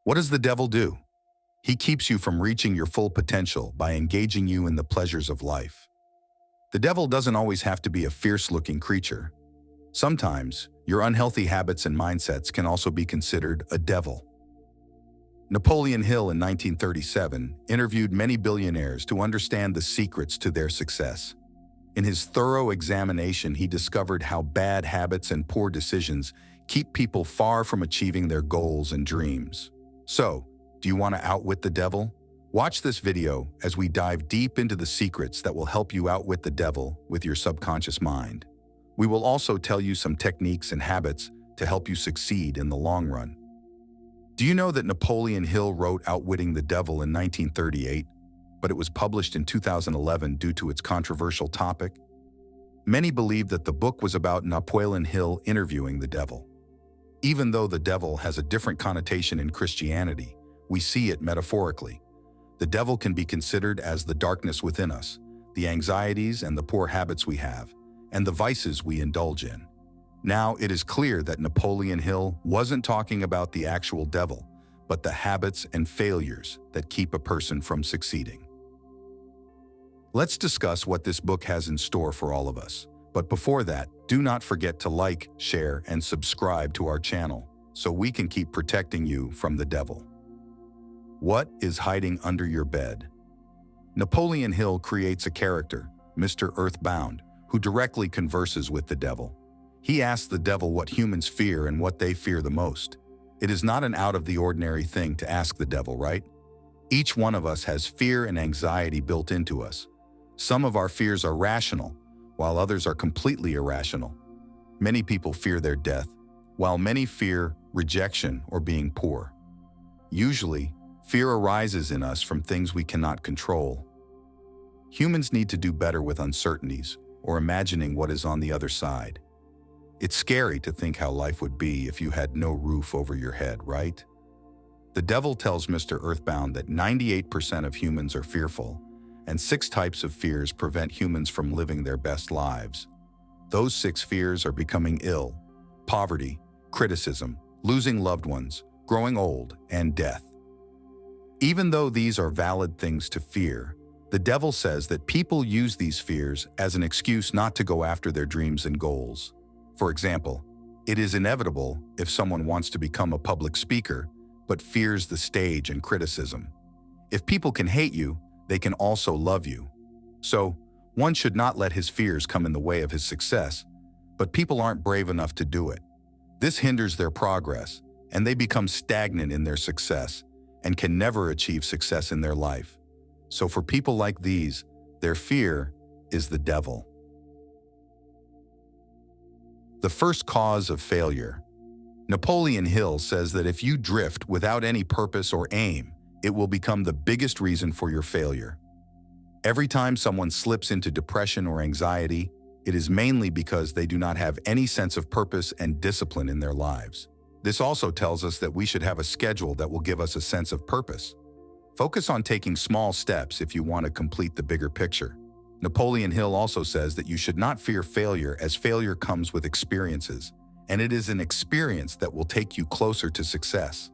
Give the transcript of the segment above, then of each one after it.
What does the devil do? He keeps you from reaching your full potential by engaging you in the pleasures of life. The devil doesn't always have to be a fierce-looking creature. Sometimes, your unhealthy habits and mindsets can also be considered a devil. Napoleon Hill in 1937 interviewed many billionaires to understand the secrets to their success. In his thorough examination, he discovered how bad habits and poor decisions keep people far from achieving their goals and dreams. So, do you want to outwit the devil? Watch this video as we dive deep into the secrets that will help you outwit the devil with your subconscious mind. We will also tell you some techniques and habits to help you succeed in the long run. Do you know that Napoleon Hill wrote Outwitting the Devil in 1938, but it was published in 2011 due to its controversial topic? Many believe that the book was about Napoleon Hill interviewing the devil. Even though the devil has a different connotation in Christianity, we see it metaphorically. The devil can be considered as the darkness within us, the anxieties and the poor habits we have, and the vices we indulge in. Now, it is clear that Napoleon Hill wasn't talking about the actual devil, but the habits and failures that keep a person from succeeding. Let's discuss what this book has in store for all of us. But before that, do not forget to like, share, and subscribe to our channel so we can keep protecting you from the devil. What is hiding under your bed? Napoleon Hill creates a character, Mr. Earthbound, who directly converses with the devil. He asks the devil what humans fear and what they fear the most. It is not an out-of-the-ordinary thing to ask the devil, right? Each one of us has fear and anxiety built into us. Some of our fears are rational, while others are completely irrational. Many people fear their death, while many fear rejection or being poor. Usually, fear arises in us from things we cannot control. Humans need to do better with uncertainties or imagining what is on the other side. It's scary to think how life would be if you had no roof over your head, right? The devil tells Mr. Earthbound that 98% of humans are fearful, and 6 types of fears prevent humans from living their best lives. Those 6 fears are becoming ill, poverty, criticism, losing loved ones, growing old, and death. Even though these are valid things to fear, the devil says that people use these fears as an excuse not to go after their dreams and goals. For example, it is inevitable if someone wants to become a public speaker, but fears the stage and criticism. If people can hate you, they can also love you. So, one should not let his fears come in the way of his success, but people aren't brave enough to do it. This hinders their progress, and they become stagnant in their success and can never achieve success in their life. So for people like these, their fear is the devil. The first cause of failure. Napoleon Hill says that if you drift without any purpose or aim, it will become the biggest reason for your failure. Every time someone slips into depression or anxiety, it is mainly because they do not have any sense of purpose and discipline in their lives. This also tells us that we should have a schedule that will give us a sense of purpose. Focus on taking small steps if you want to complete the bigger picture. Napoleon Hill also says that you should not fear failure, as failure comes with experiences, and it is an experience that will take you closer to success.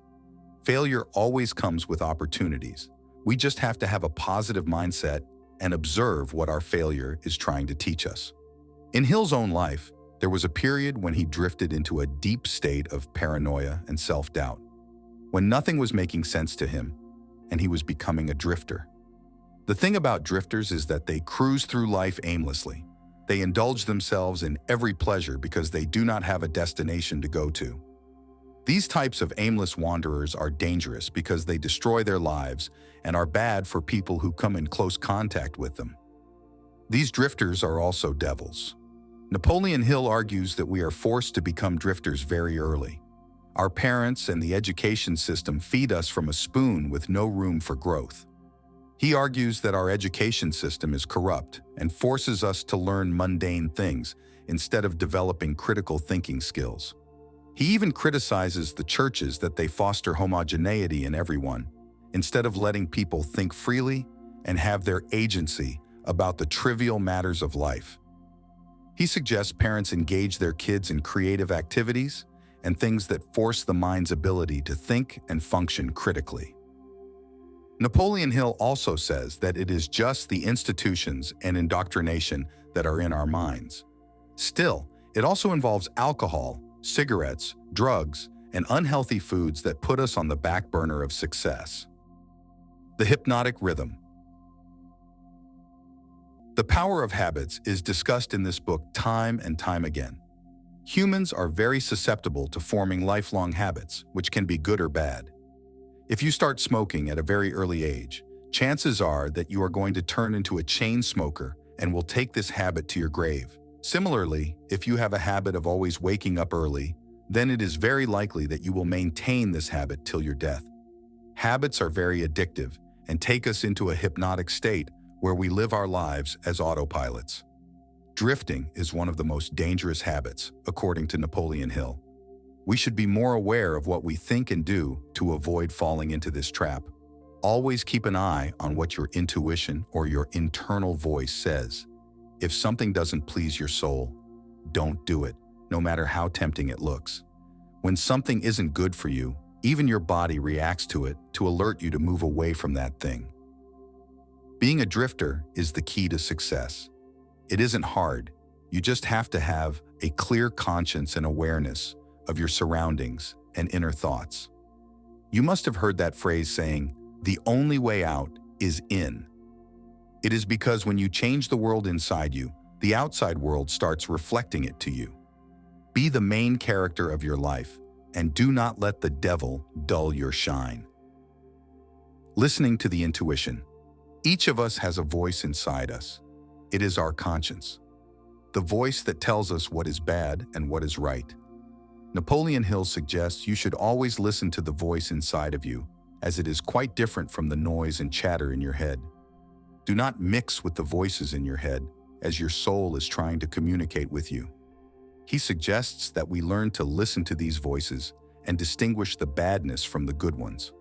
Failure always comes with opportunities. We just have to have a positive mindset and observe what our failure is trying to teach us. In Hill's own life, there was a period when he drifted into a deep state of paranoia and self-doubt, when nothing was making sense to him, and he was becoming a drifter. The thing about drifters is that they cruise through life aimlessly. They indulge themselves in every pleasure because they do not have a destination to go to. These types of aimless wanderers are dangerous because they destroy their lives and are bad for people who come in close contact with them. These drifters are also devils. Napoleon Hill argues that we are forced to become drifters very early. Our parents and the education system feed us from a spoon with no room for growth. He argues that our education system is corrupt and forces us to learn mundane things instead of developing critical thinking skills. He even criticizes the churches that they foster homogeneity in everyone, instead of letting people think freely and have their agency about the trivial matters of life. He suggests parents engage their kids in creative activities and things that force the mind's ability to think and function critically. Napoleon Hill also says that it is just the institutions and indoctrination that are in our minds. Still, it also involves alcohol, cigarettes, drugs, and unhealthy foods that put us on the back burner of success. The hypnotic rhythm. The power of habits is discussed in this book time and time again. Humans are very susceptible to forming lifelong habits, which can be good or bad. If you start smoking at a very early age, chances are that you are going to turn into a chain smoker and will take this habit to your grave. Similarly, if you have a habit of always waking up early, then it is very likely that you will maintain this habit till your death. Habits are very addictive and take us into a hypnotic state where we live our lives as autopilots. Drifting is one of the most dangerous habits, according to Napoleon Hill. We should be more aware of what we think and do to avoid falling into this trap. Always keep an eye on what your intuition or your internal voice says. If something doesn't please your soul, don't do it, no matter how tempting it looks. When something isn't good for you, even your body reacts to it to alert you to move away from that thing. Being a drifter is the key to success. It isn't hard. You just have to have a clear conscience and awareness of your surroundings and inner thoughts. You must have heard that phrase saying, "The only way out is in." It is because when you change the world inside you, the outside world starts reflecting it to you. Be the main character of your life, and do not let the devil dull your shine. Listening to the intuition. Each of us has a voice inside us. It is our conscience, the voice that tells us what is bad and what is right. Napoleon Hill suggests you should always listen to the voice inside of you, as it is quite different from the noise and chatter in your head. Do not mix with the voices in your head, as your soul is trying to communicate with you. He suggests that we learn to listen to these voices and distinguish the badness from the good ones.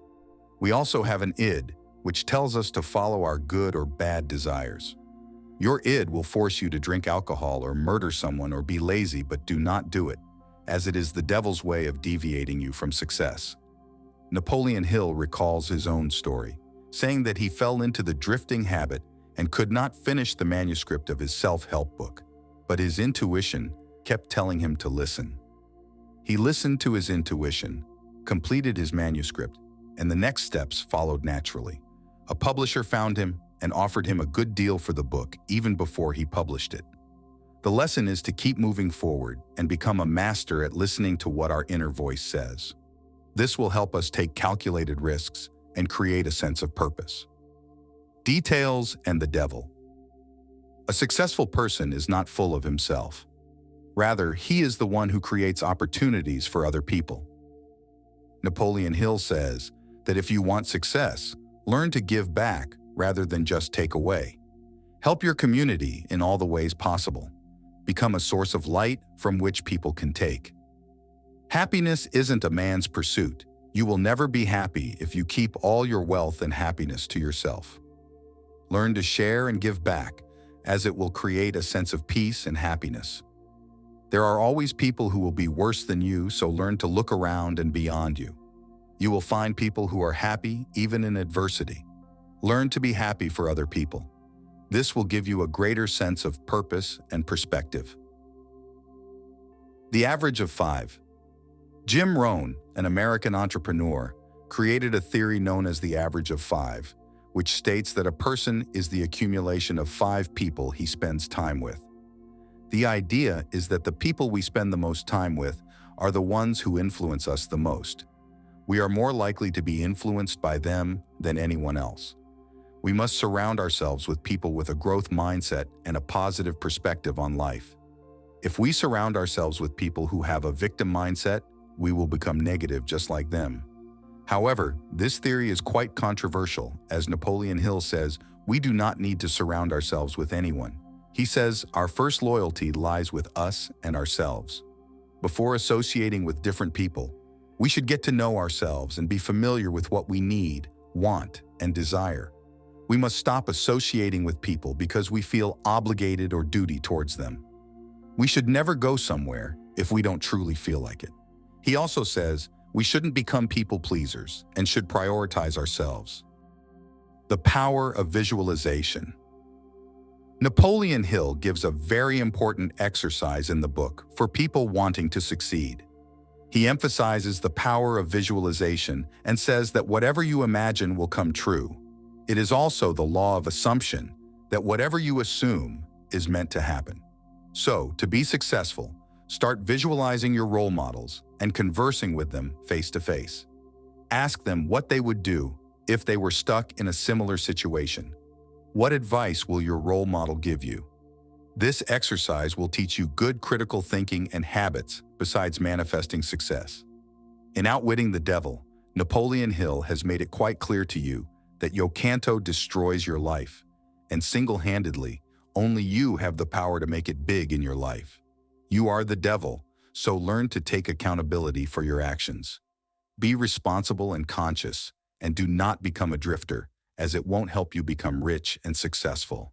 We also have an id, which tells us to follow our good or bad desires. Your id will force you to drink alcohol or murder someone or be lazy, but do not do it, as it is the devil's way of deviating you from success. Napoleon Hill recalls his own story, saying that he fell into the drifting habit and could not finish the manuscript of his self-help book, but his intuition kept telling him to listen. He listened to his intuition, completed his manuscript, and the next steps followed naturally. A publisher found him and offered him a good deal for the book even before he published it. The lesson is to keep moving forward and become a master at listening to what our inner voice says. This will help us take calculated risks and create a sense of purpose. Details and the devil. A successful person is not full of himself. Rather, he is the one who creates opportunities for other people. Napoleon Hill says that if you want success, learn to give back rather than just take away. Help your community in all the ways possible. Become a source of light from which people can take. Happiness isn't a man's pursuit. You will never be happy if you keep all your wealth and happiness to yourself. Learn to share and give back, as it will create a sense of peace and happiness. There are always people who will be worse than you, so learn to look around and beyond you. You will find people who are happy even in adversity. Learn to be happy for other people. This will give you a greater sense of purpose and perspective. The average of 5. Jim Rohn, an American entrepreneur, created a theory known as the average of 5, which states that a person is the accumulation of 5 people he spends time with. The idea is that the people we spend the most time with are the ones who influence us the most. We are more likely to be influenced by them than anyone else. We must surround ourselves with people with a growth mindset and a positive perspective on life. If we surround ourselves with people who have a victim mindset, we will become negative just like them. However, this theory is quite controversial. As Napoleon Hill says, we do not need to surround ourselves with anyone. He says our first loyalty lies with us and ourselves. Before associating with different people, we should get to know ourselves and be familiar with what we need, want, and desire. We must stop associating with people because we feel obligated or duty towards them. We should never go somewhere if we don't truly feel like it. He also says we shouldn't become people pleasers and should prioritize ourselves. The power of visualization. Napoleon Hill gives a very important exercise in the book for people wanting to succeed. He emphasizes the power of visualization and says that whatever you imagine will come true. It is also the law of assumption that whatever you assume is meant to happen. So, to be successful, start visualizing your role models and conversing with them face to face. Ask them what they would do if they were stuck in a similar situation. What advice will your role model give you? This exercise will teach you good critical thinking and habits besides manifesting success. In Outwitting the Devil, Napoleon Hill has made it quite clear to you that Yocanto destroys your life, and single-handedly, only you have the power to make it big in your life. You are the devil, so learn to take accountability for your actions. Be responsible and conscious, and do not become a drifter, as it won't help you become rich and successful.